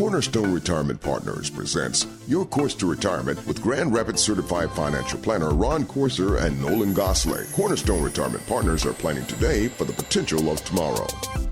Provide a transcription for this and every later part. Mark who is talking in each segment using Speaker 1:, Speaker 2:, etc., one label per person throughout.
Speaker 1: Cornerstone Retirement Partners presents Your Course to Retirement with Grand Rapids Certified Financial Planner Ron Corser and Nolan Gosley. Cornerstone Retirement Partners are planning today for the potential of tomorrow.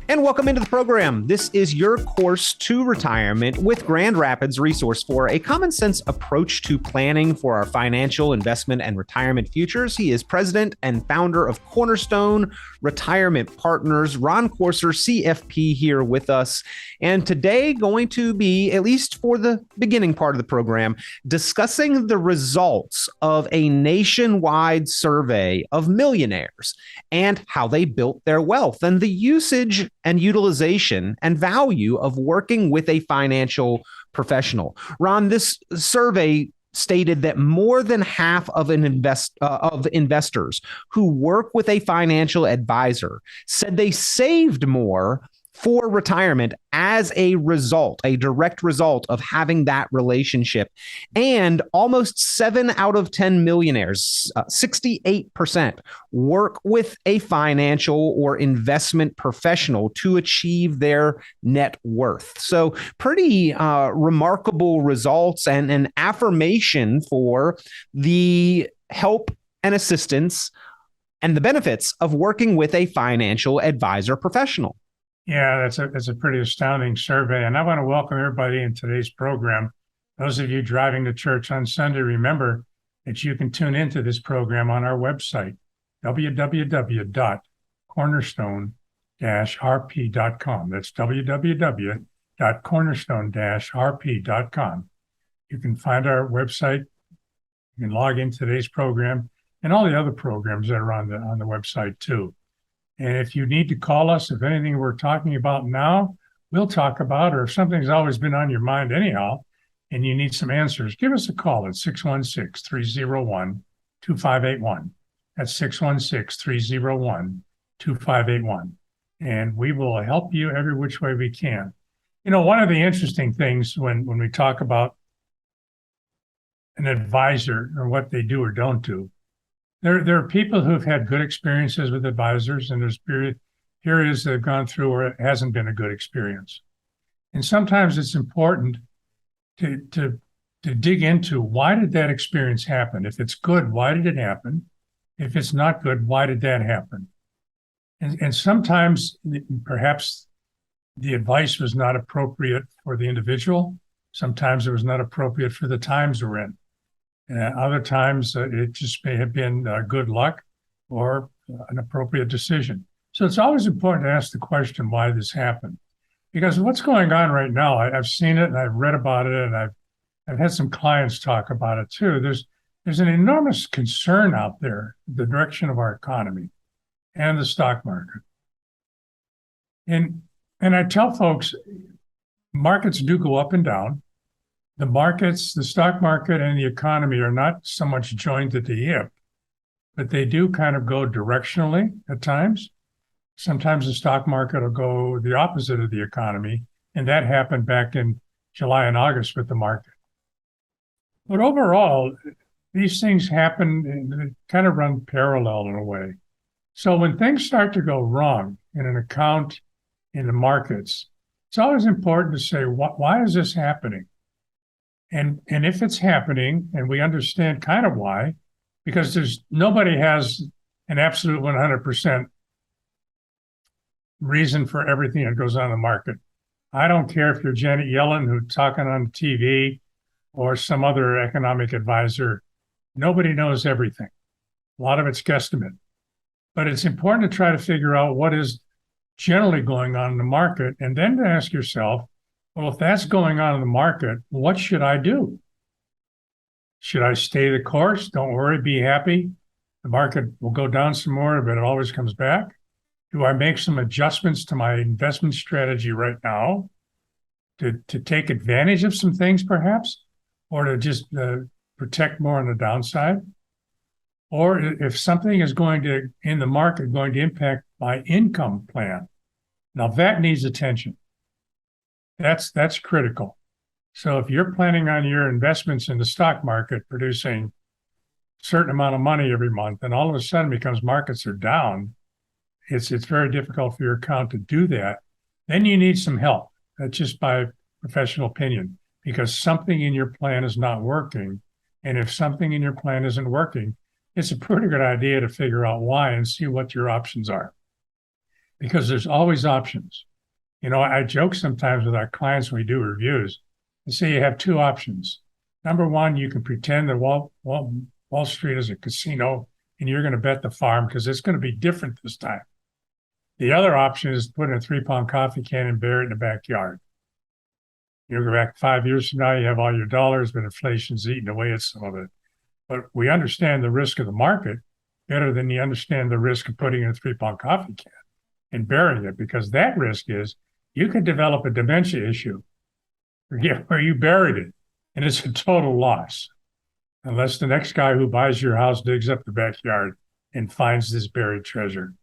Speaker 2: And welcome into the program. This is Your Course to Retirement with Grand Rapids Resource for a common sense approach to planning for our financial, investment, and retirement futures. He is president and founder of Cornerstone Retirement Partners. Ron Corser, CFP, here with us. And today going to be, at least for the beginning part of the program, discussing the results of a nationwide survey of millionaires and how they built their wealth and the usage and utilization and value of working with a financial professional. Ron, this survey stated that more than half of investors who work with a financial advisor said they saved more for retirement as a result, a direct result of having that relationship. And almost 7 out of 10 millionaires, 68%, work with a financial or investment professional to achieve their net worth. So pretty remarkable results and an affirmation for the help and assistance and the benefits of working with a financial advisor professional.
Speaker 3: Yeah, that's a pretty astounding survey. And I want to welcome everybody in today's program. Those of you driving to church on Sunday, remember that you can tune into this program on our website, www.cornerstone-rp.com. That's www.cornerstone-rp.com. You can find our website. You can log into today's program and all the other programs that are on the website too. And if you need to call us, if anything we're talking about now, we'll talk about, or if something's always been on your mind anyhow, and you need some answers, give us a call at 616-301-2581. That's 616-301-2581. And we will help you every which way we can. You know, one of the interesting things when we talk about an advisor or what they do or don't do, There are people who've had good experiences with advisors, and there's periods that have gone through where it hasn't been a good experience. And sometimes it's important to dig into why did that experience happen? If it's good, why did it happen? If it's not good, why did that happen? And sometimes perhaps the advice was not appropriate for the individual. Sometimes it was not appropriate for the times we're in. Other times, it just may have been good luck or an appropriate decision. So it's always important to ask the question why this happened. Because what's going on right now, I've seen it and I've read about it, and I've had some clients talk about it too. There's an enormous concern out there, the direction of our economy and the stock market. And I tell folks, markets do go up and down. The markets, the stock market and the economy are not so much joined at the hip, but they do kind of go directionally at times. Sometimes the stock market will go the opposite of the economy, and that happened back in July and August with the market. But overall, these things happen and they kind of run parallel in a way. So when things start to go wrong in an account, in the markets, it's always important to say, why is this happening? And if it's happening, and we understand kind of why, because nobody has an absolute 100% reason for everything that goes on in the market. I don't care if you're Janet Yellen who's talking on TV or some other economic advisor. Nobody knows everything. A lot of it's guesstimate. But it's important to try to figure out what is generally going on in the market, and then to ask yourself, well, if that's going on in the market, what should I do? Should I stay the course? Don't worry, be happy. The market will go down some more, but it always comes back. Do I make some adjustments to my investment strategy right now to take advantage of some things perhaps, or to just protect more on the downside? Or if something is in the market, going to impact my income plan, now that needs attention. That's critical. So if you're planning on your investments in the stock market producing a certain amount of money every month, and all of a sudden because markets are down, it's very difficult for your account to do that. Then you need some help. That's just by professional opinion, because something in your plan is not working. And if something in your plan isn't working, it's a pretty good idea to figure out why and see what your options are, because there's always options. I joke sometimes with our clients when we do reviews and say you have two options. Number one, you can pretend that Wall Street is a casino and you're going to bet the farm because it's going to be different this time. The other option is to put in a 3-pound coffee can and bury it in the backyard. You go back 5 years from now, you have all your dollars, but inflation's eating away at some of it. But we understand the risk of the market better than you understand the risk of putting in a 3-pound coffee can and burying it, because that risk is you could develop a dementia issue, forget where you buried it, and it's a total loss. Unless the next guy who buys your house digs up the backyard and finds this buried treasure.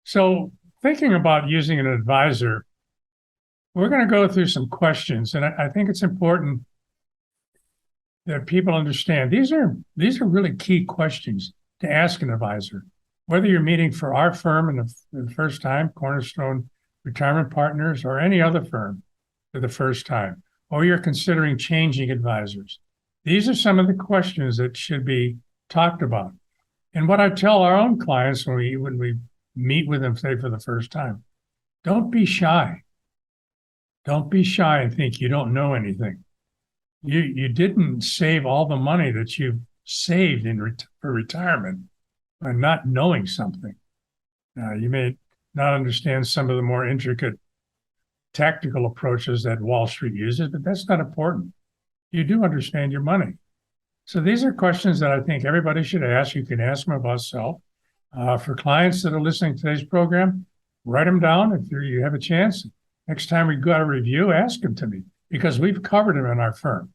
Speaker 3: So thinking about using an advisor, we're going to go through some questions, and I think it's important that people understand these are really key questions to ask an advisor. Whether you're meeting for our firm in the first time, Cornerstone Retirement Partners, or any other firm for the first time, or you're considering changing advisors. These are some of the questions that should be talked about. And what I tell our own clients when we meet with them, say, for the first time, don't be shy. Don't be shy and think you don't know anything. You didn't save all the money that you've saved for retirement by not knowing something. You may not understand some of the more intricate tactical approaches that Wall Street uses, but that's not important. You do understand your money. So these are questions that I think everybody should ask. You can ask them about self. For clients that are listening to today's program, write them down if you have a chance. Next time we got a review, ask them to me, because we've covered them in our firm.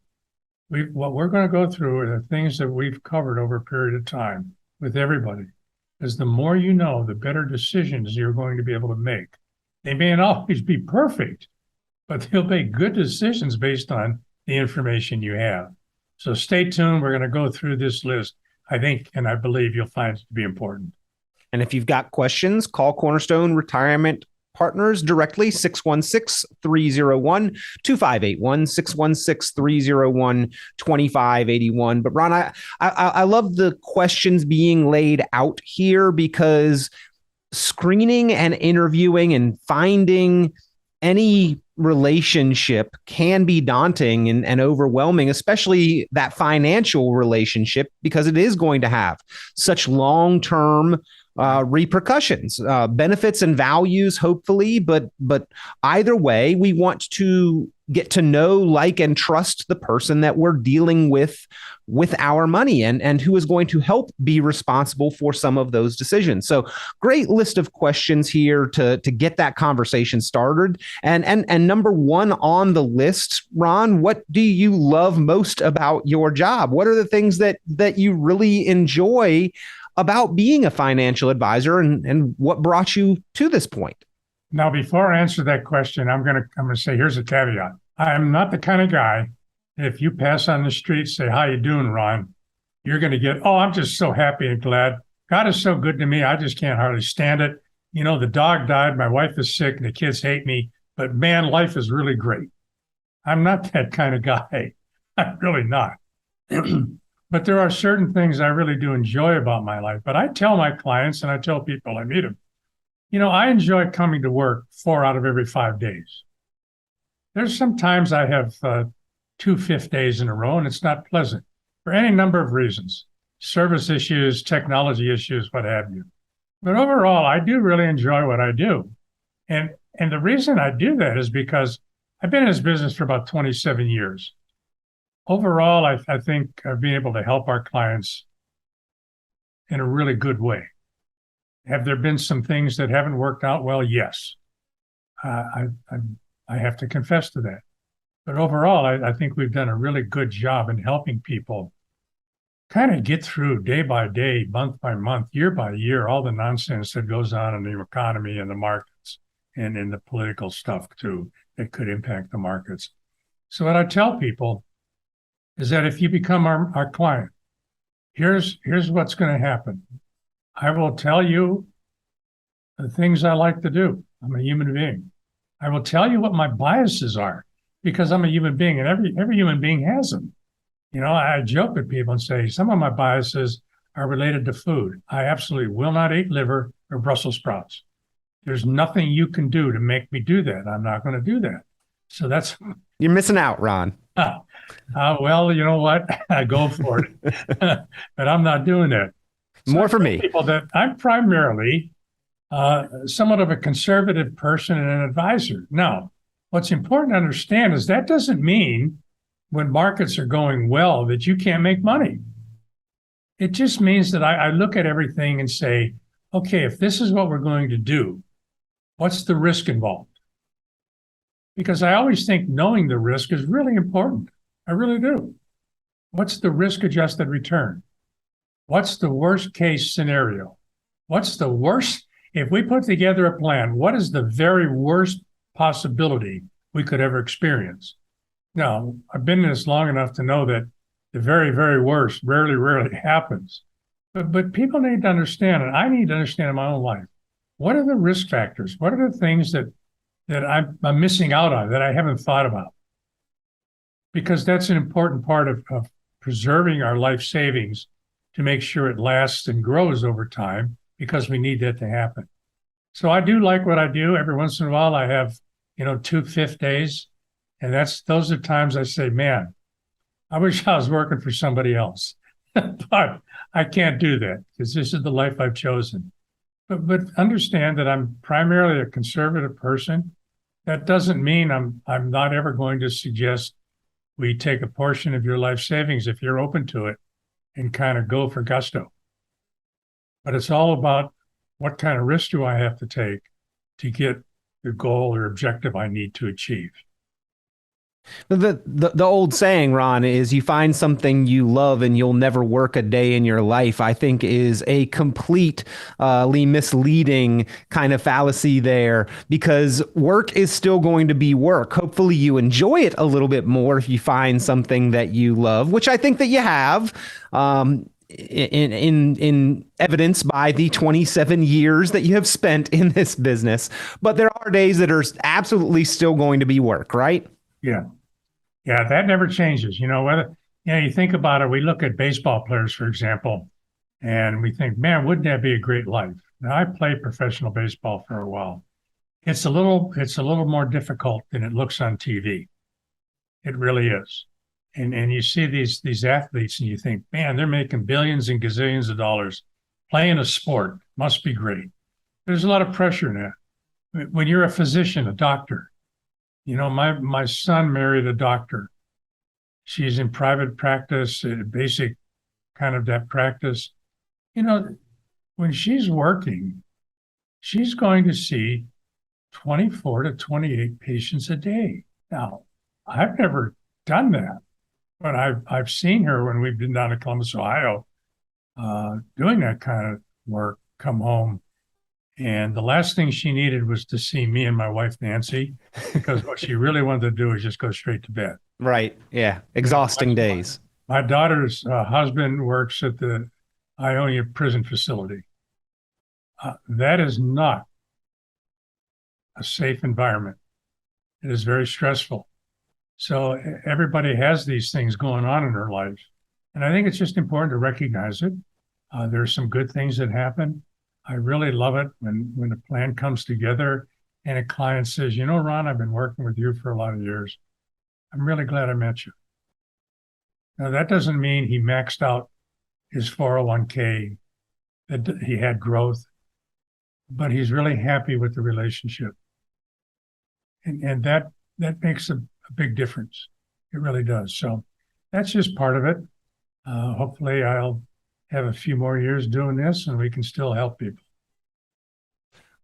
Speaker 3: What we're going to go through are the things that we've covered over a period of time with everybody. Because the more you know, the better decisions you're going to be able to make. They may not always be perfect, but they'll make good decisions based on the information you have. So stay tuned. We're going to go through this list. I think, and I believe you'll find it to be important.
Speaker 2: And if you've got questions, call Cornerstone Retirement Partners directly, 616-301-2581, 616-301-2581. But Ron, I love the questions being laid out here, because screening and interviewing and finding any relationship can be daunting and overwhelming, especially that financial relationship, because it is going to have such long-term repercussions, benefits and values, hopefully. But either way, we want to get to know, like, and trust the person that we're dealing with our money, and who is going to help be responsible for some of those decisions. So great list of questions here to get that conversation started. And number one on the list, Ron, what do you love most about your job? What are the things that you really enjoy about being a financial advisor, and what brought you to this point?
Speaker 3: Now, before I answer that question, I'm going to say, here's a caveat. I'm not the kind of guy, if you pass on the street, say, how you doing, Ron? You're going to get, oh, I'm just so happy and glad. God is so good to me. I just can't hardly stand it. The dog died. My wife is sick and the kids hate me, but man, life is really great. I'm not that kind of guy. I'm really not. But there are certain things I really do enjoy about my life. But I tell my clients, and I tell people I meet them, I enjoy coming to work 4 out of every 5 days. There's sometimes I have 2 fifth days in a row, and it's not pleasant for any number of reasons, service issues, technology issues, what have you. But overall, I do really enjoy what I do. And the reason I do that is because I've been in this business for about 27 years. Overall, I think I've been able to help our clients in a really good way. Have there been some things that haven't worked out well? Yes. I have to confess to that. But overall, I think we've done a really good job in helping people kind of get through day by day, month by month, year by year, all the nonsense that goes on in the economy and the markets and in the political stuff too that could impact the markets. So what I tell people is that if you become our client, here's what's going to happen. I will tell you the things I like to do. I'm a human being. I will tell you what my biases are. because I'm a human being, and every human being has them. I joke with people and say some of my biases are related to food. I absolutely will not eat liver or Brussels sprouts. There's nothing you can do to make me do that. I'm not going to do that. So that's
Speaker 2: You're missing out, Ron.
Speaker 3: well, you know what? I go for it, but I'm not doing that. So
Speaker 2: More for me.
Speaker 3: People that I'm primarily somewhat of a conservative person and an advisor. Now, what's important to understand is that doesn't mean when markets are going well that you can't make money. It just means that I look at everything and say, okay, if this is what we're going to do, what's the risk involved? Because I always think knowing the risk is really important. I really do. What's the risk adjusted return? What's the worst case scenario? What's the worst? If we put together a plan, what is the very worst possibility we could ever experience? Now, I've been in this long enough to know that the very, very worst rarely happens. But people need to understand, and I need to understand in my own life, what are the risk factors? What are the things that I'm missing out on that I haven't thought about? Because that's an important part of preserving our life savings to make sure it lasts and grows over time, because we need that to happen. So I do like what I do. Every once in a while, I have, 2 fifth days. And those are times I say, man, I wish I was working for somebody else. But I can't do that because this is the life I've chosen. But understand that I'm primarily a conservative person. That doesn't mean I'm not ever going to suggest we take a portion of your life savings if you're open to it and kind of go for gusto. But it's all about what kind of risk do I have to take to get the goal or objective I need to achieve.
Speaker 2: The old saying, Ron, is you find something you love and you'll never work a day in your life, I think is a completely misleading kind of fallacy there, because work is still going to be work. Hopefully you enjoy it a little bit more if you find something that you love, which I think that you have. In evidence by the 27 years that you have spent in this business. But there are days that are absolutely still going to be work, right?
Speaker 3: Yeah. Yeah, that never changes. You think about it, we look at baseball players, for example, and we think, man, wouldn't that be a great life? Now, I played professional baseball for a while. It's a little more difficult than it looks on TV. It really is. And you see these athletes and you think, man, they're making billions and gazillions of dollars playing a sport. Must be great. There's a lot of pressure in that. When you're a physician, a doctor, my son married a doctor. She's in private practice, basic kind of that practice. When she's working, she's going to see 24 to 28 patients a day. Now, I've never done that. But I've seen her when we've been down to Columbus, Ohio, doing that kind of work, come home. And the last thing she needed was to see me and my wife, Nancy, because what she really wanted to do was just go straight to bed.
Speaker 2: Right. Yeah. Exhausting days.
Speaker 3: My daughter's husband works at the Ionia prison facility. That is not a safe environment. It is very stressful. So everybody has these things going on in their lives. And I think it's just important to recognize it. There's some good things that happen. I really love it when a plan comes together and a client says, Ron, I've been working with you for a lot of years. I'm really glad I met you. Now, that doesn't mean he maxed out his 401k, that he had growth, but he's really happy with the relationship. And that makes a big difference. It really does. So that's just part of it. Hopefully I'll have a few more years doing this and we can still help people.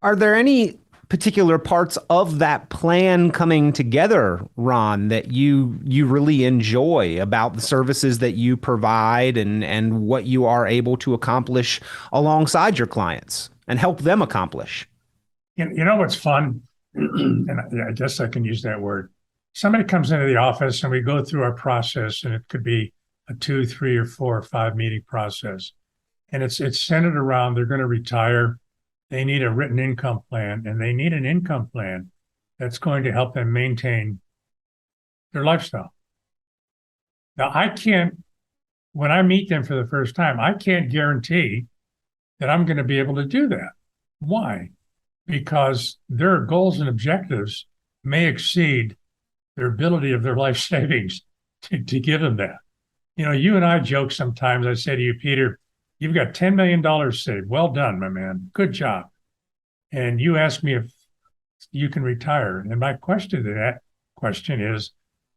Speaker 2: Are there any particular parts of that plan coming together, Ron, that you really enjoy about the services that you provide and what you are able to accomplish alongside your clients and help them accomplish?
Speaker 3: What's fun, and I guess I can use that word. Somebody comes into the office and we go through our process, and it could be a 2, 3, or 4 or 5 meeting process. And it's centered around they're going to retire. They need a written income plan, and they need an income plan that's going to help them maintain their lifestyle. Now, when I meet them for the first time, I can't guarantee that I'm going to be able to do that. Why? Because their goals and objectives may exceed their ability of their life savings to give them that. You and I joke sometimes. I say to you, Peter, you've got $10 million saved. Well done, my man. Good job. And you ask me if you can retire. And my question to that question is,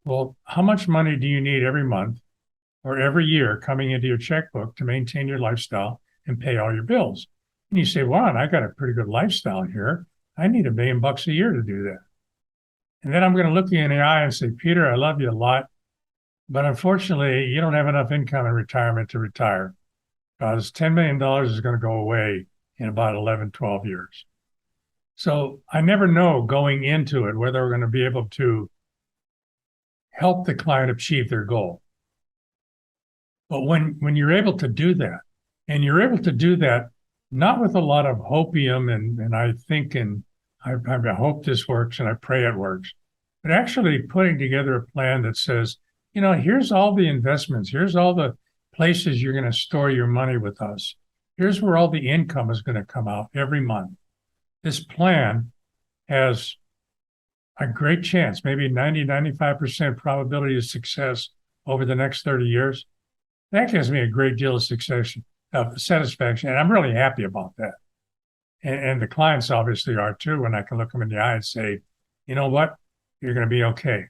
Speaker 3: well, how much money do you need every month or every year coming into your checkbook to maintain your lifestyle and pay all your bills? And you say, Ron, I got a pretty good lifestyle here. I need $1 million a year to do that. And then I'm going to look you in the eye and say, Peter, I love you a lot, but unfortunately, you don't have enough income in retirement to retire because $10 million is going to go away in about 11, 12 years. So I never know going into it whether we're going to be able to help the client achieve their goal. But when you're able to do that, and you're able to do that not with a lot of hopium and I think and I hope this works and I pray it works, but actually putting together a plan that says, here's all the investments, here's all the places you're going to store your money with us. Here's where all the income is going to come out every month. This plan has a great chance, maybe 95% probability of success over the next 30 years. That gives me a great deal of satisfaction, and I'm really happy about that. And the clients obviously are too, when I can look them in the eye and say, you know what, you're going to be okay.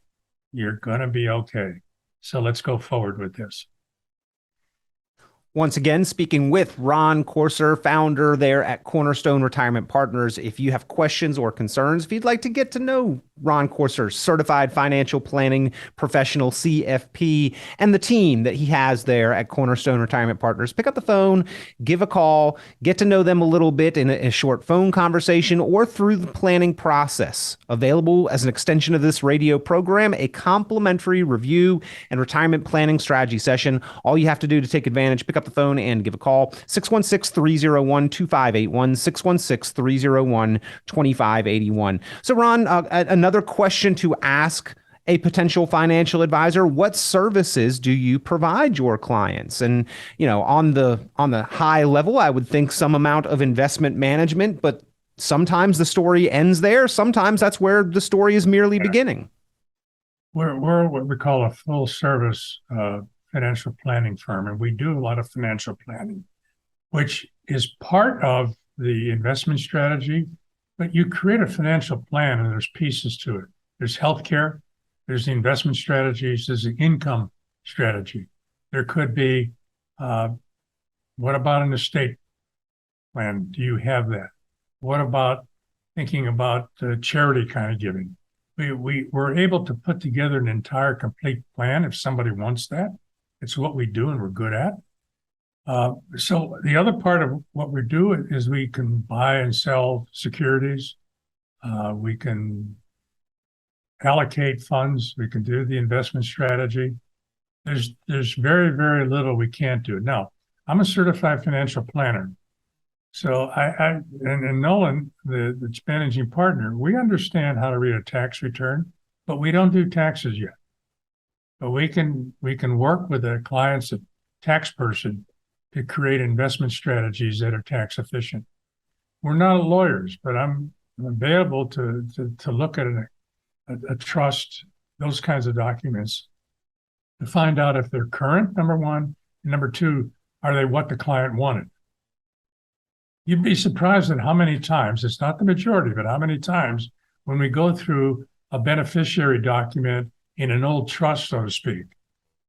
Speaker 3: You're going to be okay. So let's go forward with this.
Speaker 2: Once again, speaking with Ron Corser, founder there at Cornerstone Retirement Partners. If you have questions or concerns, if you'd like to get to know Ron Corser, certified financial planning professional, CFP, and the team that he has there at Cornerstone Retirement Partners, pick up the phone, give a call, get to know them a little bit in a short phone conversation or through the planning process. Available as an extension of this radio program, a complimentary review and retirement planning strategy session. All you have to do to take advantage, pick up the phone and give a call, 616-301-2581, 616-301-2581. So Ron, another question to ask a potential financial advisor: what services do you provide your clients? And, on the high level, I would think some amount of investment management, but sometimes the story ends there. Sometimes that's where the story is merely beginning.
Speaker 3: We're what we call a full service financial planning firm, and we do a lot of financial planning, which is part of the investment strategy. But you create a financial plan, and there's pieces to it. There's healthcare, there's the investment strategies, there's the income strategy. There could be, what about an estate plan? Do you have that? What about thinking about charity kind of giving? We're able to put together an entire complete plan if somebody wants that. It's what we do and we're good at. So the other part of what we do is we can buy and sell securities. We can allocate funds. We can do the investment strategy. There's very, very little we can't do. Now, I'm a certified financial planner. So and Nolan, the managing partner, we understand how to read a tax return, but we don't do taxes yet. But we can work with a client's a tax person to create investment strategies that are tax efficient. We're not lawyers, but I'm available to look at a trust, those kinds of documents, to find out if they're current, number one, and number two, are they what the client wanted? You'd be surprised at how many times, it's not the majority, but how many times when we go through a beneficiary document in an old trust, so to speak,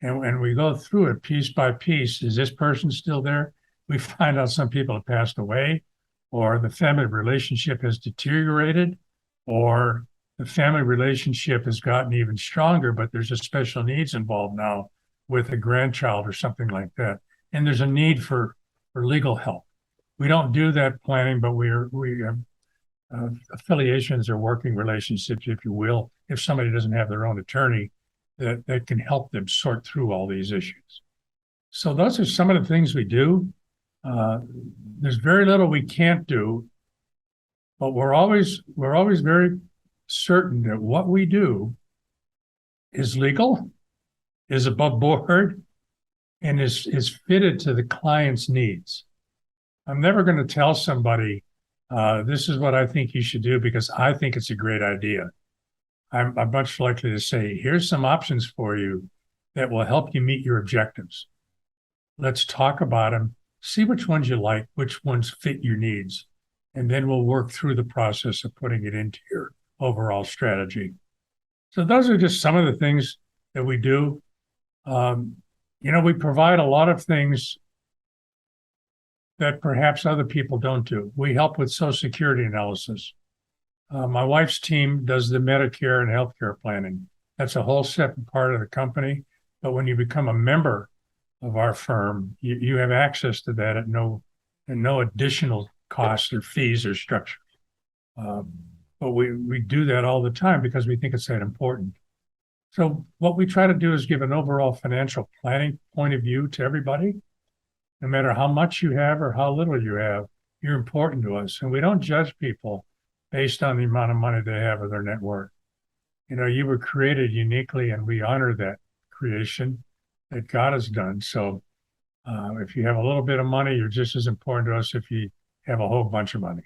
Speaker 3: and we go through it piece by piece, is this person still there? We find out some people have passed away, or the family relationship has deteriorated, or the family relationship has gotten even stronger, but there's a special needs involved now with a grandchild or something like that. And there's a need for legal help. We don't do that planning, but we have affiliations or working relationships, if you will, if somebody doesn't have their own attorney that can help them sort through all these issues. So those are some of the things we do. There's very little we can't do, but we're always very certain that what we do is legal, is above board, and is fitted to the client's needs. I'm never going to tell somebody, this is what I think you should do because I think it's a great idea. I'm much likely to say, here's some options for you that will help you meet your objectives. Let's talk about them, see which ones you like, which ones fit your needs, and then we'll work through the process of putting it into your overall strategy. So those are just some of the things that we do. We provide a lot of things that perhaps other people don't do. We help with Social Security analysis. My wife's team does the Medicare and healthcare planning. That's a whole separate part of the company. But when you become a member of our firm, you have access to that at no additional costs or fees or structure. But we do that all the time because we think it's that important. So what we try to do is give an overall financial planning point of view to everybody. No matter how much you have or how little you have, you're important to us. And we don't judge people based on the amount of money they have or their net worth. You were created uniquely, and we honor that creation that God has done. So if you have a little bit of money, you're just as important to us if you have a whole bunch of money.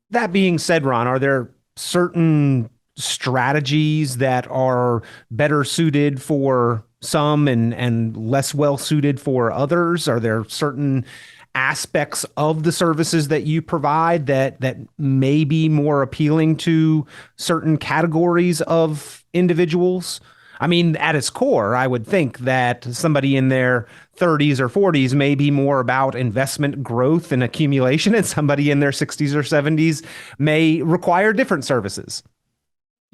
Speaker 2: That being said, Ron, are there certain strategies that are better suited for some and less well suited for others? Are there certain aspects of the services that you provide that may be more appealing to certain categories of individuals? I mean, at its core, I would think that somebody in their 30s or 40s may be more about investment growth and accumulation, and somebody in their 60s or 70s may require different services.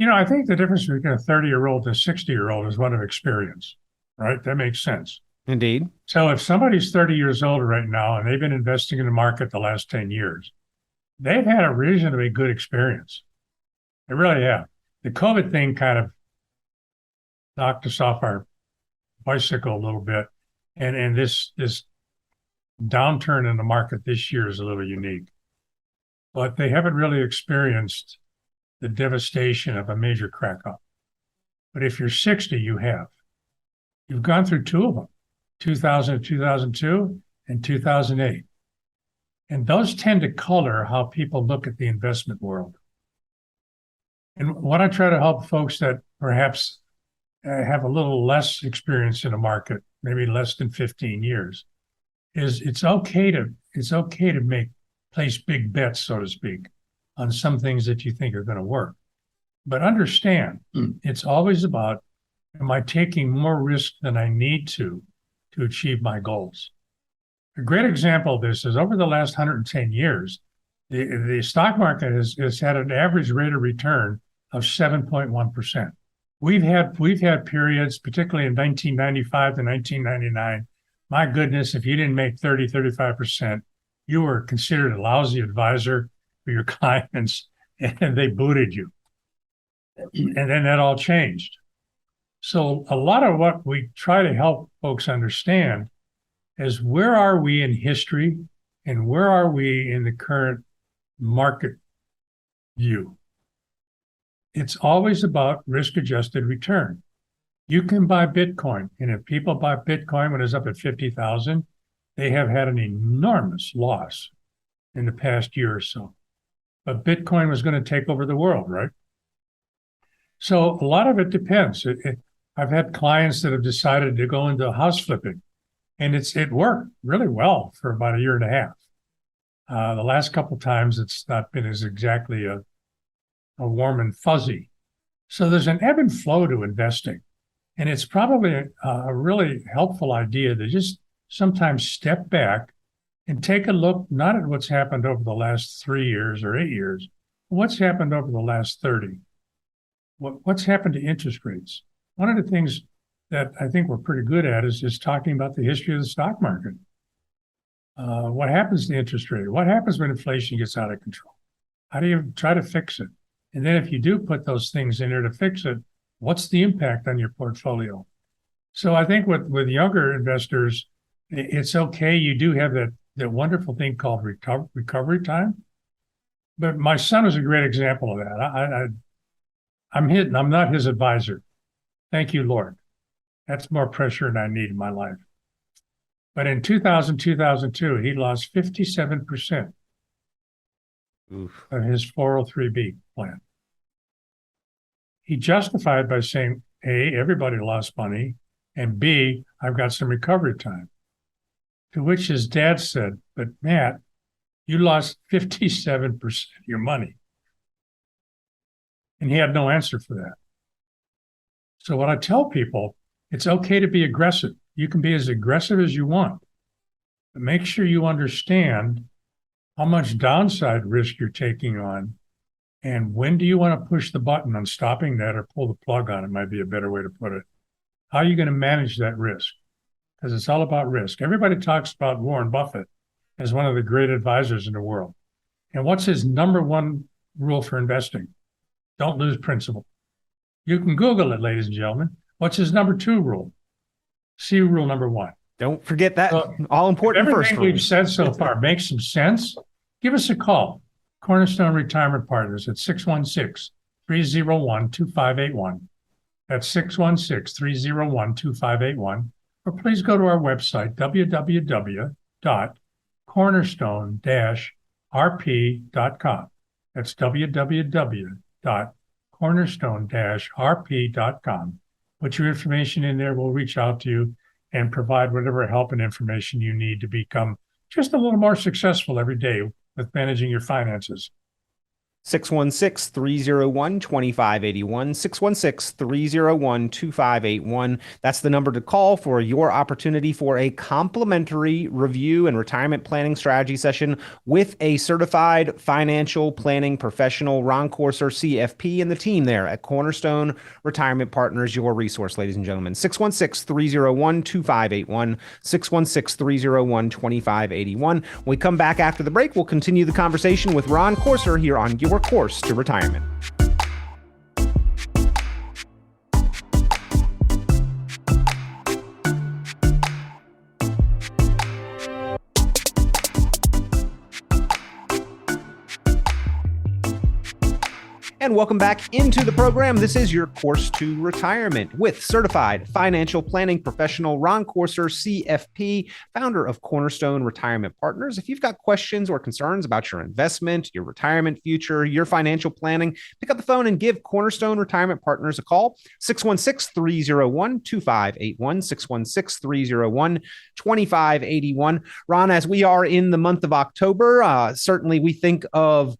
Speaker 3: I think the difference between a 30-year-old and a 60-year-old is one of experience, right? That makes sense.
Speaker 2: Indeed.
Speaker 3: So if somebody's 30 years old right now and they've been investing in the market the last 10 years, they've had a reasonably good experience. They really have. The COVID thing kind of knocked us off our bicycle a little bit. And this downturn in the market this year is a little unique. But they haven't really experienced the devastation of a major crack up. But if you're 60, you have. You've gone through two of them, 2000 and 2002 and 2008. And those tend to color how people look at the investment world. And what I try to help folks that perhaps have a little less experience in the market, maybe less than 15 years, is it's okay to place big bets, so to speak, on some things that you think are going to work. But understand, it's always about, am I taking more risk than I need to achieve my goals? A great example of this is over the last 110 years, the stock market has had an average rate of return of 7.1%. We've had periods, particularly in 1995 to 1999. My goodness, if you didn't make 30, 35%, you were considered a lousy advisor for your clients, and they booted you. And then that all changed. So a lot of what we try to help folks understand is where are we in history and where are we in the current market view? It's always about risk-adjusted return. You can buy Bitcoin, and if people buy Bitcoin when it's up at 50,000, they have had an enormous loss in the past year or so. But Bitcoin was going to take over the world, right? So a lot of it depends. I've had clients that have decided to go into house flipping, and it worked really well for about a year and a half. The last couple of times, it's not been as exactly a warm and fuzzy. So there's an ebb and flow to investing, and it's probably a really helpful idea to just sometimes step back and take a look, not at what's happened over the last 3 years or 8 years, but what's happened over the last 30. What's happened to interest rates? One of the things that I think we're pretty good at is talking about the history of the stock market. What happens to interest rate? What happens when inflation gets out of control? How do you try to fix it? And then if you do put those things in there to fix it, what's the impact on your portfolio? So I think with younger investors, it's okay. You do have that wonderful thing called recovery time. But my son is a great example of that. I'm not his advisor. Thank you, Lord. That's more pressure than I need in my life. But in 2000, 2002, he lost 57%
Speaker 2: Oof.
Speaker 3: of his 403B plan. He justified by saying, A, everybody lost money, and B, I've got some recovery time. To which his dad said, but Matt, you lost 57% of your money. And he had no answer for that. So what I tell people, it's okay to be aggressive. You can be as aggressive as you want, but make sure you understand how much downside risk you're taking on. And when do you want to push the button on stopping that or pull the plug on it might be a better way to put it. How are you going to manage that risk? Because it's all about risk. Everybody talks about Warren Buffett as one of the great advisors in the world. And what's his number one rule for investing? Don't lose principal. You can Google it, ladies and gentlemen. What's his number two rule? See rule number one.
Speaker 2: Don't forget that all important first
Speaker 3: Everything
Speaker 2: rule.
Speaker 3: we've said so far makes some sense. Give us a call. Cornerstone Retirement Partners at 616-301-2581. That's 616-301-2581. Or please go to our website, www.cornerstone-rp.com. That's www.cornerstone-rp.com. Put your information in there. We'll reach out to you and provide whatever help and information you need to become just a little more successful every day with managing your finances.
Speaker 2: 616-301-2581, 616-301-2581. That's the number to call for your opportunity for a complimentary review and retirement planning strategy session with a certified financial planning professional, Ron Corser, CFP, and the team there at Cornerstone Retirement Partners, your resource, ladies and gentlemen. 616-301-2581, 616-301-2581. When we come back after the break, we'll continue the conversation with Ron Corser here on Your Course to Retirement. And welcome back into the program. This is Your Course to Retirement with certified financial planning professional Ron Corser, CFP, founder of Cornerstone Retirement Partners. If you've got questions or concerns about your investment, your retirement future, your financial planning, pick up the phone and give Cornerstone Retirement Partners a call, 616-301-2581, 616-301-2581. Ron, as we are in the month of October, certainly we think of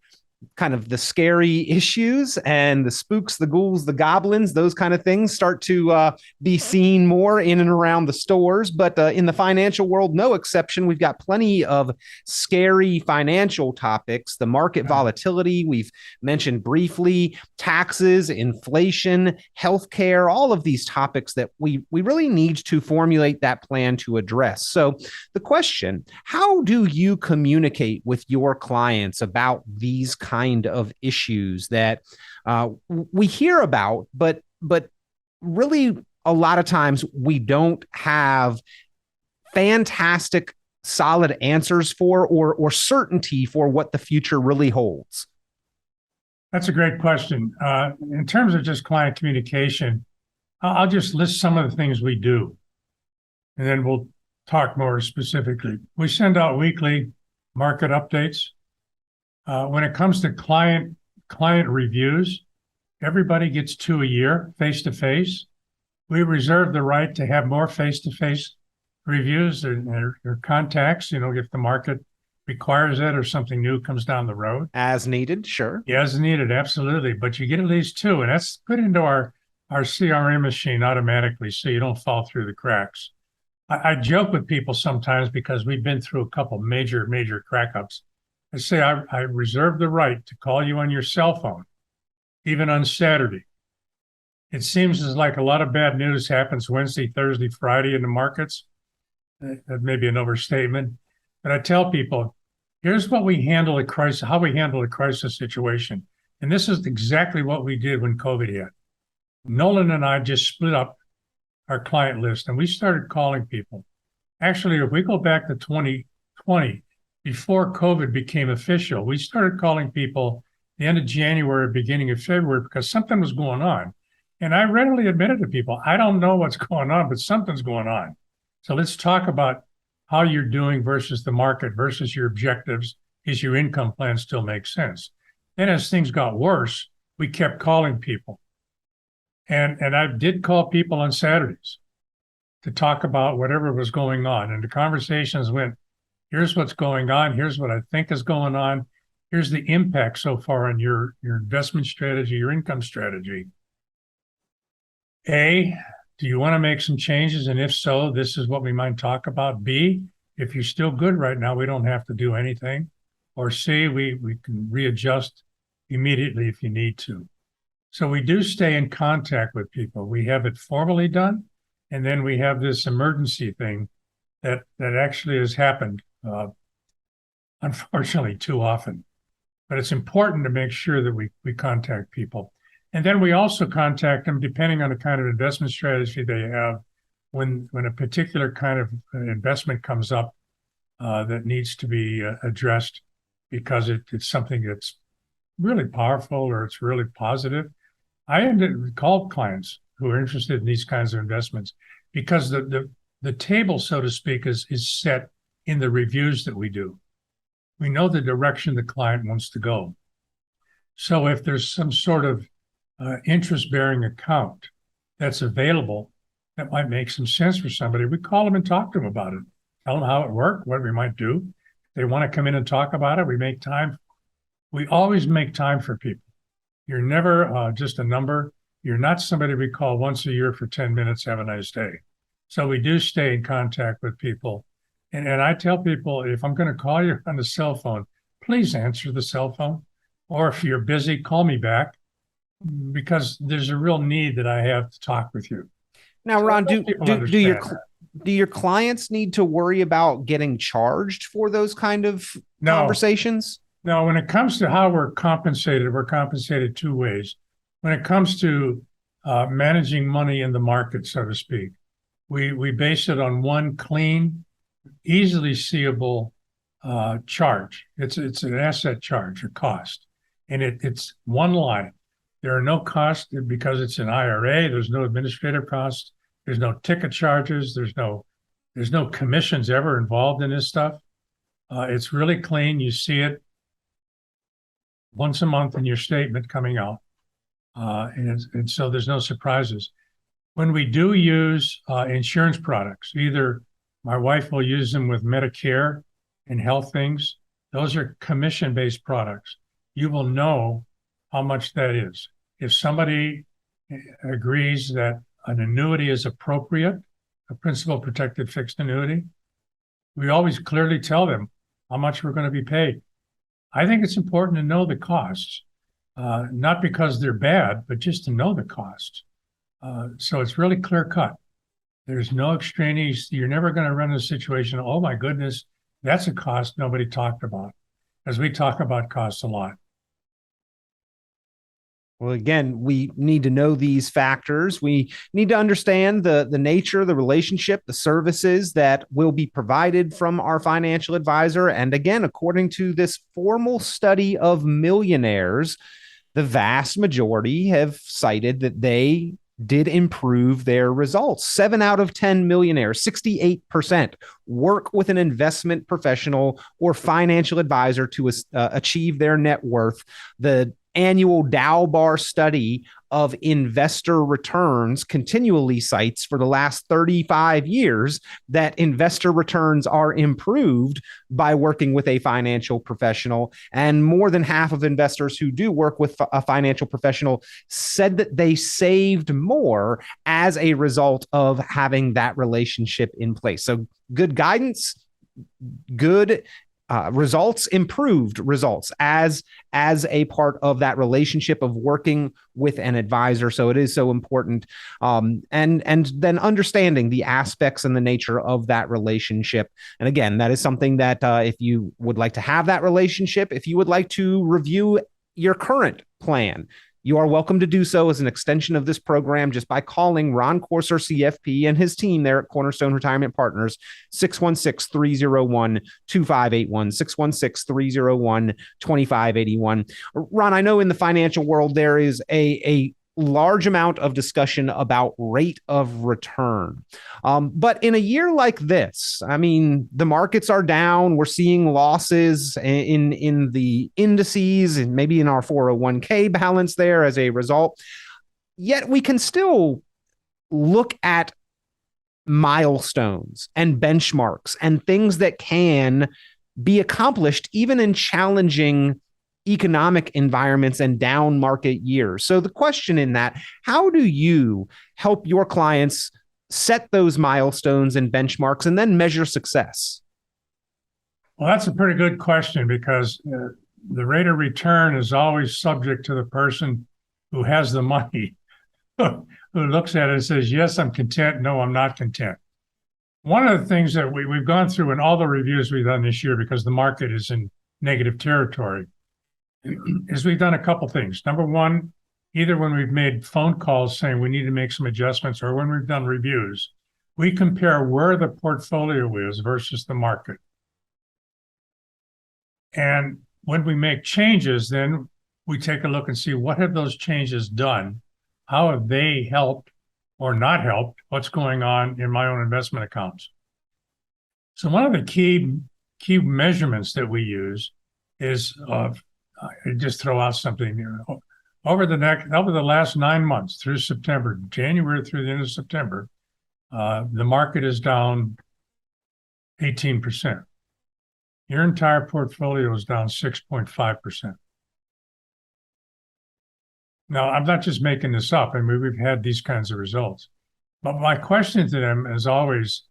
Speaker 2: kind of the scary issues and the spooks, the ghouls, the goblins, those kind of things start to be seen more in and around the stores. But in the financial world, no exception. We've got plenty of scary financial topics, the market volatility we've mentioned briefly, taxes, inflation, healthcare, all of these topics that we really need to formulate that plan to address. So the question, how do you communicate with your clients about these kind of issues that we hear about, but really a lot of times we don't have fantastic, solid answers for or certainty for what the future really holds?
Speaker 3: That's a great question. In terms of just client communication, I'll just list some of the things we do, and then we'll talk more specifically. We send out weekly market updates. When it comes to client reviews, everybody gets 2 a year, face-to-face. We reserve the right to have more face-to-face reviews or contacts, if the market requires it or something new comes down the road.
Speaker 2: As needed, sure.
Speaker 3: Yeah, as needed, absolutely. But you get at least 2, and that's put into our CRM machine automatically so you don't fall through the cracks. I joke with people sometimes because we've been through a couple major crack-ups. I say I reserve the right to call you on your cell phone, even on Saturday. It seems as like a lot of bad news happens Wednesday, Thursday, Friday in the markets. That may be an overstatement. But I tell people, here's what we handle a crisis, how we handle a crisis situation. And this is exactly what we did when COVID hit. Nolan and I just split up our client list and we started calling people. Actually, if we go back to 2020, before COVID became official, we started calling people the end of January, beginning of February, because something was going on. And I readily admit it to people. I don't know what's going on, but something's going on. So let's talk about how you're doing versus the market versus your objectives. Is your income plan still make sense? Then as things got worse, we kept calling people. And I did call people on Saturdays to talk about whatever was going on. And the conversations went, here's what's going on. Here's what I think is going on. Here's the impact so far on your investment strategy, your income strategy. A, do you want to make some changes? And if so, this is what we might talk about. B, if you're still good right now, we don't have to do anything. Or C, we can readjust immediately if you need to. So we do stay in contact with people. We have it formally done, and then we have this emergency thing that actually has happened, unfortunately, too often. But it's important to make sure that we contact people. And then we also contact them depending on the kind of investment strategy they have. When a particular kind of investment comes up that needs to be addressed because it's something that's really powerful or it's really positive, I call clients who are interested in these kinds of investments because the table, so to speak, is set in the reviews that we do. We know the direction the client wants to go. So if there's some sort of interest-bearing account that's available that might make some sense for somebody, we call them and talk to them about it. Tell them how it worked, what we might do. If they want to come in and talk about it, we make time. We always make time for people. You're never just a number. You're not somebody we call once a year for 10 minutes, have a nice day. So we do stay in contact with people. And I tell people, if I'm going to call you on the cell phone, please answer the cell phone. Or if you're busy, call me back because there's a real need that I have to talk with you.
Speaker 2: Now, so Ron, do your clients need to worry about getting charged for those kind of conversations?
Speaker 3: No, when it comes to how we're compensated two ways. When it comes to managing money in the market, so to speak, we base it on one clean, easily seeable charge. It's an asset charge or cost, and it's one line. There are no costs because it's an IRA. There's no administrative costs. There's no ticket charges. There's no commissions ever involved in this stuff. It's really clean. You see it once a month in your statement coming out, and so there's no surprises. When we do use insurance products, either my wife will use them with Medicare and health things. Those are commission-based products. You will know how much that is. If somebody agrees that an annuity is appropriate, a principal protected fixed annuity, we always clearly tell them how much we're going to be paid. I think it's important to know the costs, not because they're bad, but just to know the costs. So it's really clear cut. There's no extraneous. You're never going to run into a situation, oh my goodness, that's a cost nobody talked about, as we talk about costs a lot.
Speaker 2: Well, again, we need to know these factors. We need to understand the nature, the relationship, the services that will be provided from our financial advisor. And again, according to this formal study of millionaires, the vast majority have cited that they did improve their results. 7 out of 10 millionaires, 68%, work with an investment professional or financial advisor to achieve their net worth. The annual Dow Bar study of investor returns continually cites for the last 35 years that investor returns are improved by working with a financial professional. And more than half of investors who do work with a financial professional said that they saved more as a result of having that relationship in place. So good guidance, good results, improved results as a part of that relationship of working with an advisor. So it is so important. And then understanding the aspects and the nature of that relationship. And again, that is something that if you would like to have that relationship, if you would like to review your current plan, you are welcome to do so as an extension of this program just by calling Ron Corser, CFP, and his team there at Cornerstone Retirement Partners, 616-301-2581, 616-301-2581. Ron, I know in the financial world there is a large amount of discussion about rate of return. But in a year like this, I mean, the markets are down. We're seeing losses in the indices and maybe in our 401k balance there as a result. Yet we can still look at milestones and benchmarks and things that can be accomplished even in challenging economic environments and down market years. So the question in that, how do you help your clients set those milestones and benchmarks and then measure success?
Speaker 3: Well, that's a pretty good question because the rate of return is always subject to the person who has the money, who looks at it and says, yes, I'm content. No, I'm not content. One of the things that we've gone through in all the reviews we've done this year, because the market is in negative territory, is we've done a couple things. Number one, either when we've made phone calls saying we need to make some adjustments or when we've done reviews, we compare where the portfolio is versus the market. And when we make changes, then we take a look and see what have those changes done? How have they helped or not helped what's going on in my own investment accounts? So one of the key measurements that we use is just throw out something here. Over the last 9 months through September, January through the end of September, the market is down 18%. Your entire portfolio is down 6.5%. Now, I'm not just making this up. I mean, we've had these kinds of results. But my question to them is always,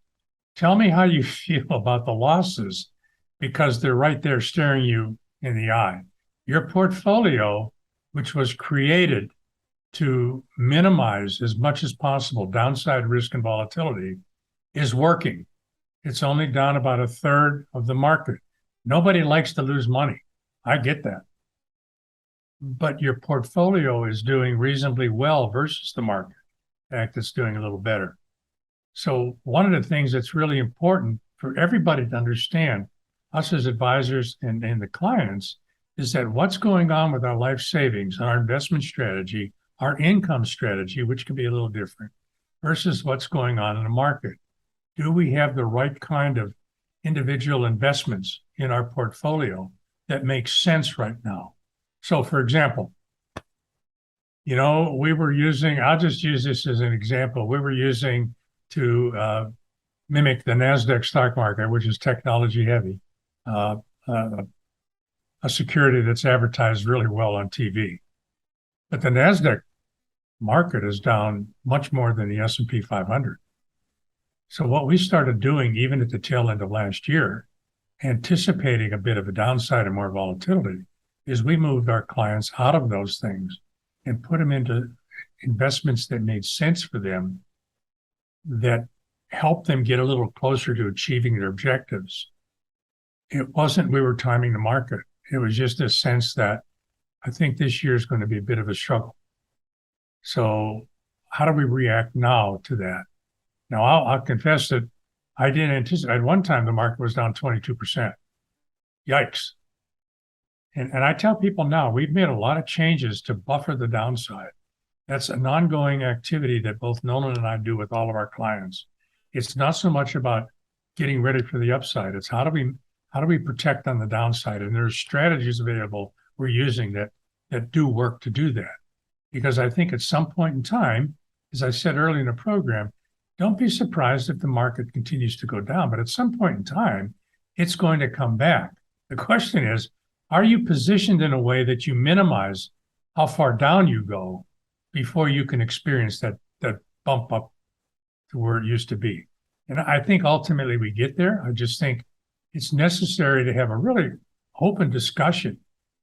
Speaker 3: tell me how you feel about the losses, because they're right there staring you in the eye. Your portfolio, which was created to minimize as much as possible downside risk and volatility, is working. It's only down about a third of the market. Nobody likes to lose money. I get that. But your portfolio is doing reasonably well versus the market. In fact, it's doing a little better. So one of the things that's really important for everybody to understand, us as advisors and the clients, is that what's going on with our life savings, our investment strategy, our income strategy, which can be a little different, versus what's going on in the market. Do we have the right kind of individual investments in our portfolio that make sense right now? So, for example, we were using, I'll just use this as an example, we were using to mimic the NASDAQ stock market, which is technology heavy, a security that's advertised really well on TV. But the NASDAQ market is down much more than the S&P 500. So what we started doing, even at the tail end of last year, anticipating a bit of a downside and more volatility, is we moved our clients out of those things and put them into investments that made sense for them, that helped them get a little closer to achieving their objectives. It wasn't we were timing the market. It was just a sense that I think this year is going to be a bit of a struggle. So how do we react now to that? Now, I'll confess that I didn't anticipate. At one time, the market was down 22%. Yikes. And I tell people now, we've made a lot of changes to buffer the downside. That's an ongoing activity that both Nolan and I do with all of our clients. It's not so much about getting ready for the upside. It's how do we protect on the downside? And there's strategies available we're using that do work to do that. Because I think at some point in time, as I said earlier in the program, don't be surprised if the market continues to go down. But at some point in time, it's going to come back. The question is, are you positioned in a way that you minimize how far down you go before you can experience that bump up to where it used to be? And I think ultimately we get there. I just think it's necessary to have a really open discussion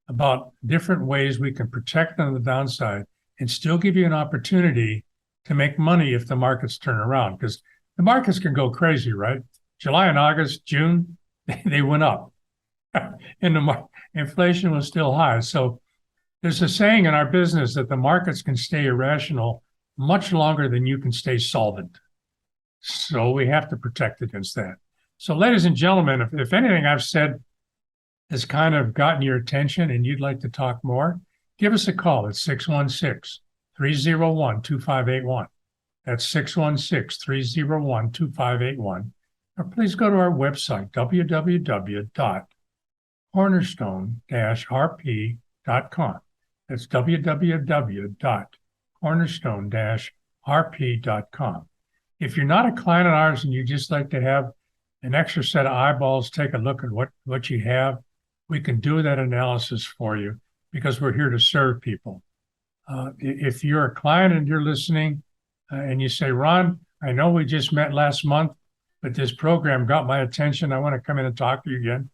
Speaker 3: about different ways we can protect on the downside and still give you an opportunity to make money if the markets turn around. Because the markets can go crazy, right? July and August, June, they went up. And the inflation was still high. So there's a saying in our business that the markets can stay irrational much longer than you can stay solvent. So we have to protect against that. So ladies and gentlemen, if anything I've said has kind of gotten your attention and you'd like to talk more, give us a call at 616-385-3776. 616-301-2581. That's 616-301-2581. Or please go to our website, www.cornerstone-rp.com. That's www.cornerstone-rp.com. If you're not a client of ours and you just like to have an extra set of eyeballs, take a look at what you have, we can do that analysis for you because we're here to serve people. If you're a client and you're listening and you say, Ron, I know we just met last month, but this program got my attention. I want to come in and talk to you again.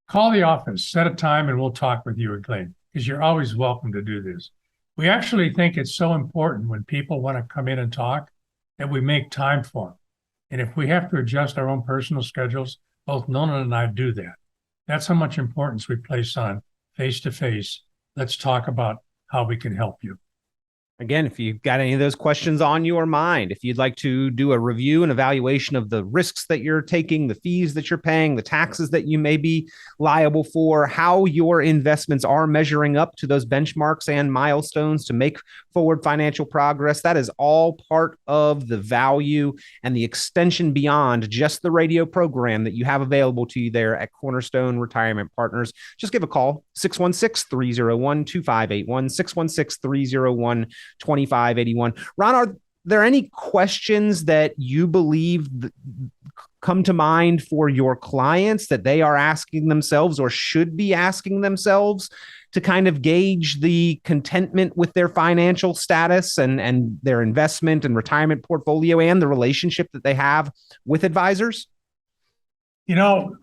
Speaker 3: Call the office, set a time, and we'll talk with you again, because you're always welcome to do this. We actually think it's so important when people want to come in and talk that we make time for them. And if we have to adjust our own personal schedules, both Nona and I do that. That's how much importance we place on face-to-face. Let's talk about how we can help you.
Speaker 2: Again, if you've got any of those questions on your mind, if you'd like to do a review and evaluation of the risks that you're taking, the fees that you're paying, the taxes that you may be liable for, how your investments are measuring up to those benchmarks and milestones to make forward financial progress, that is all part of the value and the extension beyond just the radio program that you have available to you there at Cornerstone Retirement Partners. Just give a call, 616-301-2581, 616-301-2581. Ron, are there any questions that you believe come to mind for your clients that they are asking themselves or should be asking themselves to kind of gauge the contentment with their financial status and their investment and retirement portfolio and the relationship that they have with advisors?
Speaker 3: You know,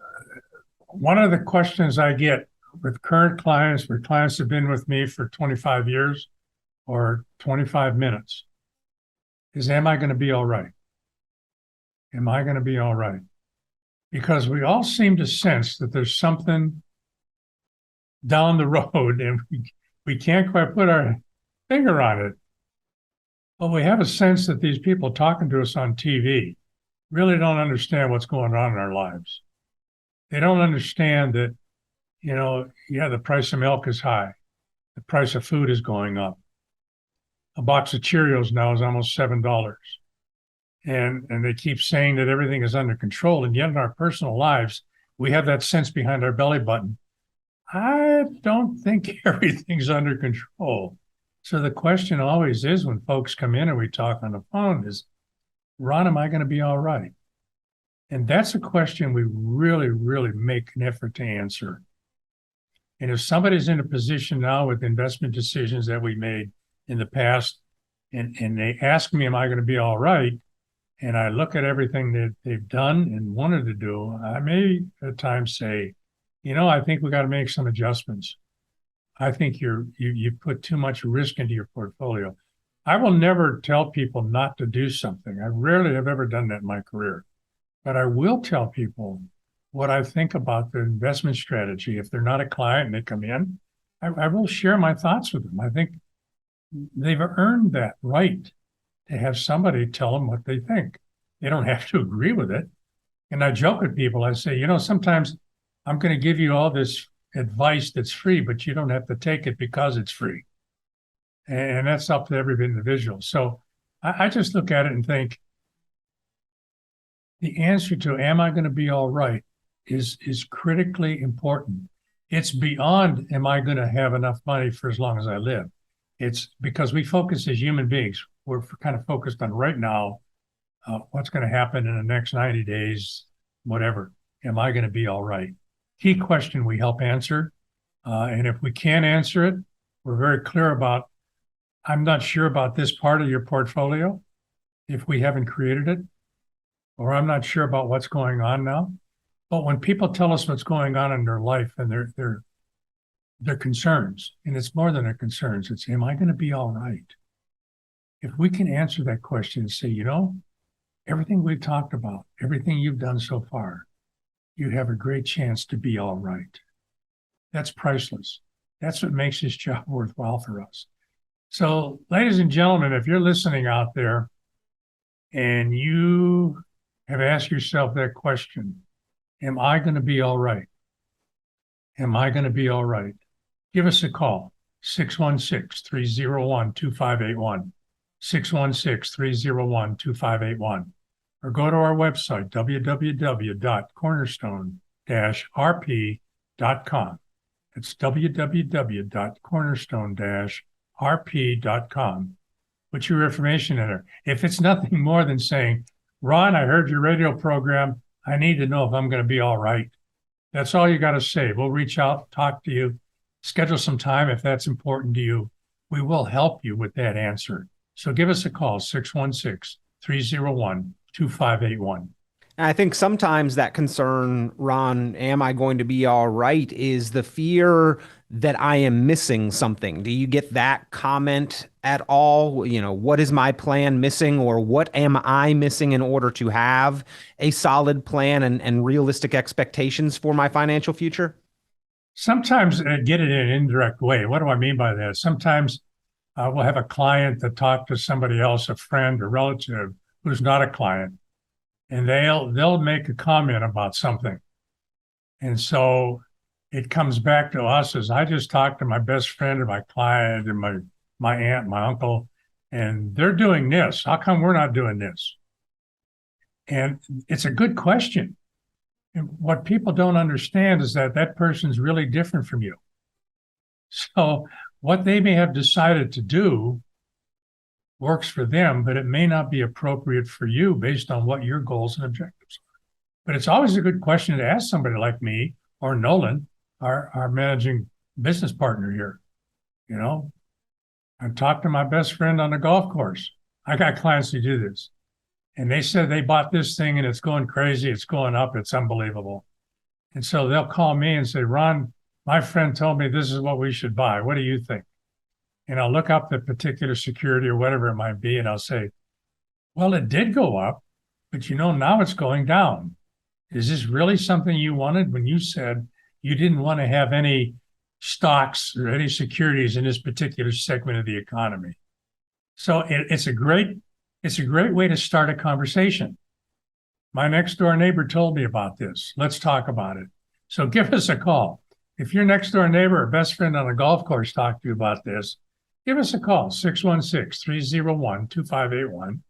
Speaker 3: one of the questions I get with current clients, where clients have been with me for 25 years or 25 minutes, is, am I going to be all right? Am I going to be all right? Because we all seem to sense that there's something down the road and we can't quite put our finger on it. But we have a sense that these people talking to us on TV really don't understand what's going on in our lives. They don't understand that, you know, yeah, the price of milk is high. The price of food is going up. A box of Cheerios now is almost $7. And they keep saying that everything is under control. And yet in our personal lives, we have that sense behind our belly button. I don't think everything's under control. So the question always is, when folks come in and we talk on the phone, is, Ron, am I going to be all right? And that's a question we really, really make an effort to answer. And if somebody's in a position now with investment decisions that we made in the past, and they ask me, am I going to be all right? And I look at everything that they've done and wanted to do, I may at times say, you know, I think we got to make some adjustments. I think you put too much risk into your portfolio. I will never tell people not to do something. I rarely have ever done that in my career. But I will tell people what I think about the investment strategy. If they're not a client and they come in, I will share my thoughts with them. I think they've earned that right to have somebody tell them what they think. They don't have to agree with it. And I joke with people. I say, you know, sometimes I'm going to give you all this advice that's free, but you don't have to take it because it's free. And that's up to every individual. So I just look at it and think the answer to, am I going to be all right, is critically important. It's beyond, am I going to have enough money for as long as I live? It's because we focus as human beings. We're kind of focused on right now, what's going to happen in the next 90 days, whatever. Am I going to be all right? Key question we help answer. And if we can't answer it, we're very clear about, I'm not sure about this part of your portfolio if we haven't created it, or I'm not sure about what's going on now. But when people tell us what's going on in their life and their concerns, and it's more than their concerns, it's, am I going to be all right? If we can answer that question and say, you know, everything we've talked about, everything you've done so far, you have a great chance to be all right. That's priceless. That's what makes this job worthwhile for us. So, ladies and gentlemen, if you're listening out there and you have asked yourself that question, am I going to be all right? Am I going to be all right? Give us a call. 616-301-2581, 616-301-2581, or go to our website, www.cornerstone-rp.com. It's www.cornerstone-rp.com. Put your information in there. If it's nothing more than saying, Ron, I heard your radio program. I need to know if I'm going to be all right. That's all you got to say. We'll reach out, talk to you, schedule some time if that's important to you. We will help you with that answer. So give us a call, 616-301-2581.
Speaker 2: I think sometimes that concern, Ron, am I going to be all right, is the fear that I am missing something. Do you get that comment at all? What is my plan missing, or what am I missing in order to have a solid plan and realistic expectations for my financial future?
Speaker 3: Sometimes I get it in an indirect way. What do I mean by that? Sometimes we'll have a client that talk to somebody else, a friend or relative who's not a client, and they'll make a comment about something. And so it comes back to us as I just talked to my best friend or my client and my aunt, my uncle, and they're doing this. How come we're not doing this? And it's a good question. And what people don't understand is that that person's really different from you. So what they may have decided to do works for them, but it may not be appropriate for you based on what your goals and objectives are. But it's always a good question to ask somebody like me or Nolan, our managing business partner here. I talked to my best friend on the golf course. I got clients who do this. And they said they bought this thing and it's going crazy. It's going up. It's unbelievable. And so they'll call me and say, Ron, my friend told me this is what we should buy. What do you think? And I'll look up the particular security or whatever it might be. And I'll say, well, it did go up, but now it's going down. Is this really something you wanted when you said you didn't want to have any stocks or any securities in this particular segment of the economy? So it's a great way to start a conversation. My next door neighbor told me about this. Let's talk about it. So give us a call. If your next door neighbor or best friend on a golf course talked to you about this, give us a call, 616-301-2581,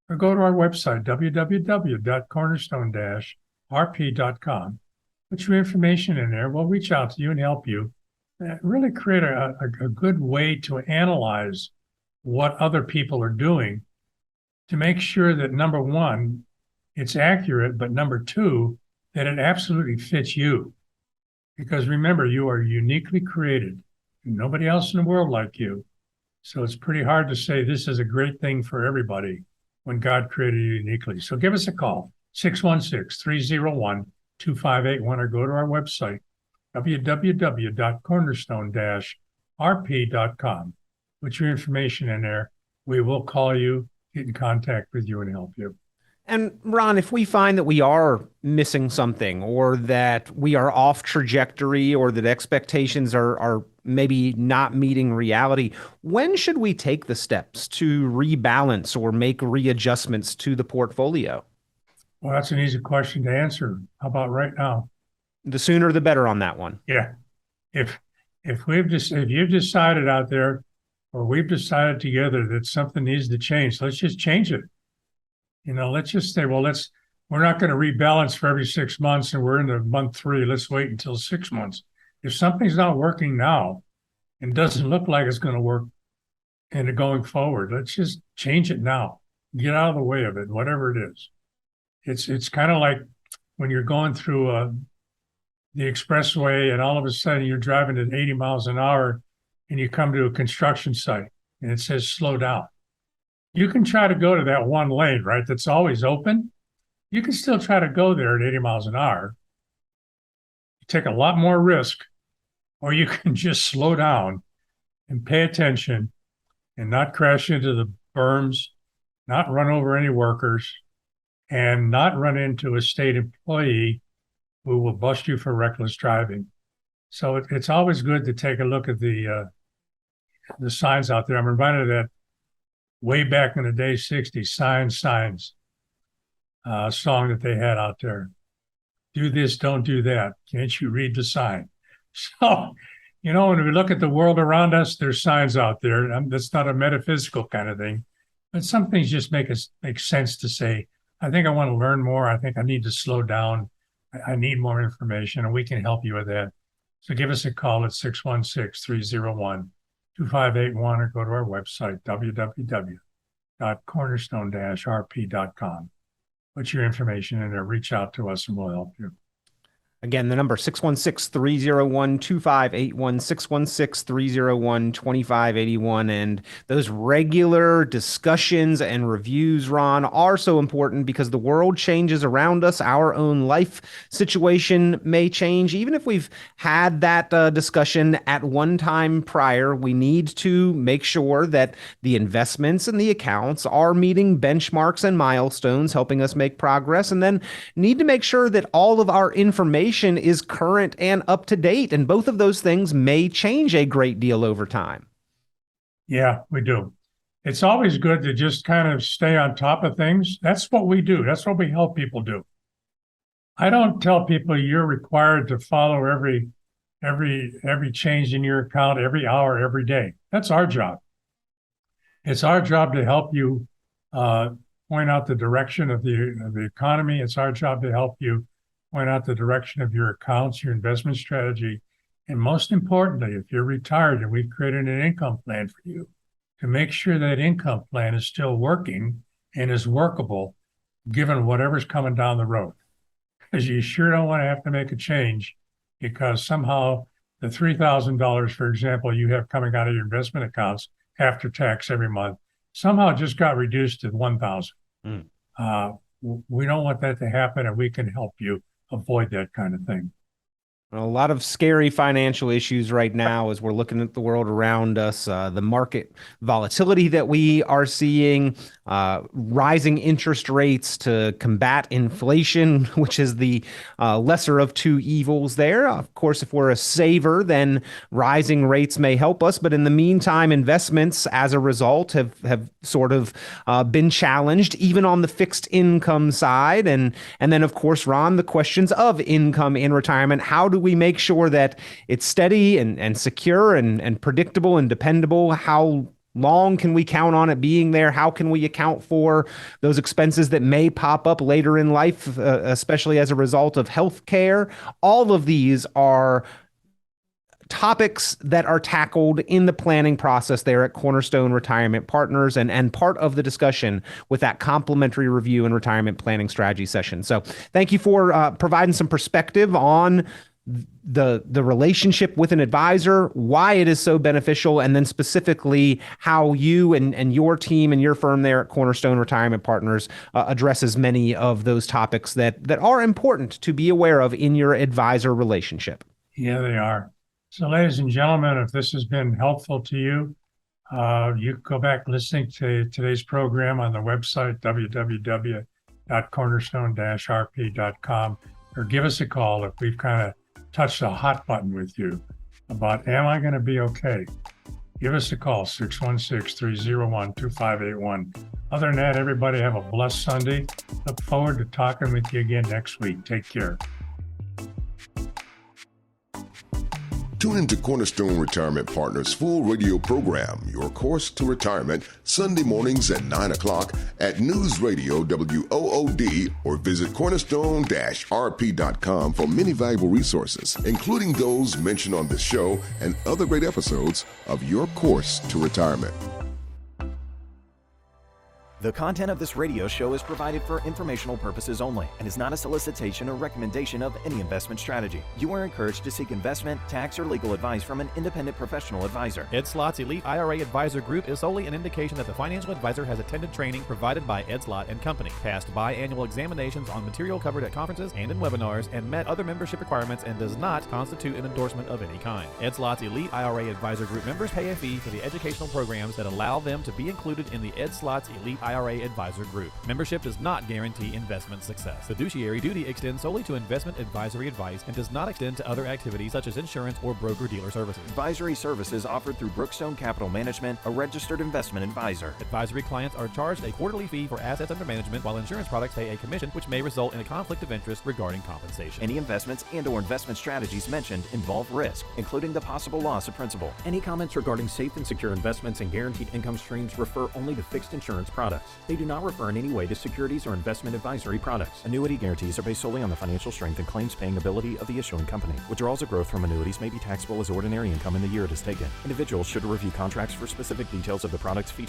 Speaker 3: or go to our website, www.cornerstone-rp.com. Put your information in there. We'll reach out to you and help you really create a good way to analyze what other people are doing to make sure that, number one, it's accurate, but number two, that it absolutely fits you. Because remember, you are uniquely created. Nobody else in the world like you. So it's pretty hard to say this is a great thing for everybody when God created you uniquely. So give us a call, 616-301-2581, or go to our website, www.cornerstone-rp.com. Put your information in there. We will call you, get in contact with you, and help you.
Speaker 2: And Ron, if we find that we are missing something, or that we are off trajectory, or that expectations are maybe not meeting reality, when should we take the steps to rebalance or make readjustments to the portfolio?
Speaker 3: Well, that's an easy question to answer. How about right now?
Speaker 2: The sooner the better on that one.
Speaker 3: Yeah. If you've decided out there, or we've decided together that something needs to change, let's just change it. Let's just say, well, we're not going to rebalance for every 6 months and we're into month 3. Let's wait until 6 months. If something's not working now and doesn't look like it's going to work and going forward, let's just change it now. Get out of the way of it, whatever it is. It's kind of like when you're going through the expressway and all of a sudden you're driving at 80 miles an hour and you come to a construction site and it says slow down. You can try to go to that one lane, right, that's always open. You can still try to go there at 80 miles an hour. You take a lot more risk, or you can just slow down and pay attention and not crash into the berms, not run over any workers, and not run into a state employee who will bust you for reckless driving. So it's always good to take a look at the signs out there. I'm reminded of that way back in the day, 60s, signs, song that they had out there. Do this, don't do that. Can't you read the sign? So, You know, when we look at the world around us, there's signs out there. That's not a metaphysical kind of thing, but some things just make sense to say, I think I want to learn more. I think I need to slow down. I need more information, and we can help you with that. So give us a call at 616-301-2581 or go to our website, www.cornerstone-rp.com. Put your information in there, reach out to us, and we'll help you.
Speaker 2: Again, the number 616-301-2581, 616-301-2581. And those regular discussions and reviews, Ron, are so important because the world changes around us. Our own life situation may change. Even if we've had that discussion at one time prior, we need to make sure that the investments and the accounts are meeting benchmarks and milestones, helping us make progress, and then need to make sure that all of our information is current and up to date. And both of those things may change a great deal over time.
Speaker 3: Yeah, we do. It's always good to just kind of stay on top of things. That's what we do. That's what we help people do. I don't tell people you're required to follow every change in your account every hour, every day. That's our job. It's our job to help you point out the direction of the economy. It's our job to help you point out the direction of your accounts, your investment strategy, and most importantly, if you're retired and we've created an income plan for you, to make sure that income plan is still working and is workable given whatever's coming down the road. Because you sure don't want to have to make a change because somehow the $3,000, for example, you have coming out of your investment accounts after tax every month, somehow just got reduced to $1,000. We don't want that to happen, and we can help you avoid that kind of thing.
Speaker 2: A lot of scary financial issues right now as we're looking at the world around us, the market volatility that we are seeing, rising interest rates to combat inflation, which is the lesser of two evils there. Of course, if we're a saver, then rising rates may help us. But in the meantime, investments as a result have sort of been challenged, even on the fixed income side. And then, of course, Ron, the questions of income in retirement. How do we make sure that it's steady and secure and predictable and dependable? How long can we count on it being there? How can we account for those expenses that may pop up later in life, especially as a result of health care? All of these are topics that are tackled in the planning process there at Cornerstone Retirement Partners and part of the discussion with that complimentary review and retirement planning strategy session. So thank you for providing some perspective on the relationship with an advisor, why it is so beneficial, and then specifically how you and your team and your firm there at Cornerstone Retirement Partners addresses many of those topics that are important to be aware of in your advisor relationship.
Speaker 3: Yeah, they are. So ladies and gentlemen, if this has been helpful to you, you can go back listening to today's program on the website, www.cornerstone-rp.com, or give us a call if we've kind of touched a hot button with you about, am I going to be okay? Give us a call, 616-301-2581. Other than that, everybody have a blessed Sunday. Look forward to talking with you again next week. Take care.
Speaker 1: Tune into Cornerstone Retirement Partners' full radio program, Your Course to Retirement, Sunday mornings at 9 o'clock at News Radio WOOD, or visit cornerstone-rp.com for many valuable resources, including those mentioned on this show and other great episodes of Your Course to Retirement.
Speaker 4: The content of this radio show is provided for informational purposes only and is not a solicitation or recommendation of any investment strategy. You are encouraged to seek investment, tax, or legal advice from an independent professional advisor.
Speaker 5: Ed Slott's Elite IRA Advisor Group is solely an indication that the financial advisor has attended training provided by Ed Slott and Company, passed biannual examinations on material covered at conferences and in webinars, and met other membership requirements, and does not constitute an endorsement of any kind. Ed Slott's Elite IRA Advisor Group members pay a fee for the educational programs that allow them to be included in the Ed Slott's Elite IRA Advisor Group. Membership does not guarantee investment success. Fiduciary duty extends solely to investment advisory advice and does not extend to other activities such as insurance or broker-dealer services.
Speaker 4: Advisory services offered through Brookstone Capital Management, a registered investment advisor.
Speaker 5: Advisory clients are charged a quarterly fee for assets under management, while insurance products pay a commission, which may result in a conflict of interest regarding compensation.
Speaker 4: Any investments and/or investment strategies mentioned involve risk, including the possible loss of principal. Any comments regarding safe and secure investments and guaranteed income streams refer only to fixed insurance products. They do not refer in any way to securities or investment advisory products. Annuity guarantees are based solely on the financial strength and claims-paying ability of the issuing company. Withdrawals or growth from annuities may be taxable as ordinary income in the year it is taken. Individuals should review contracts for specific details of the products featured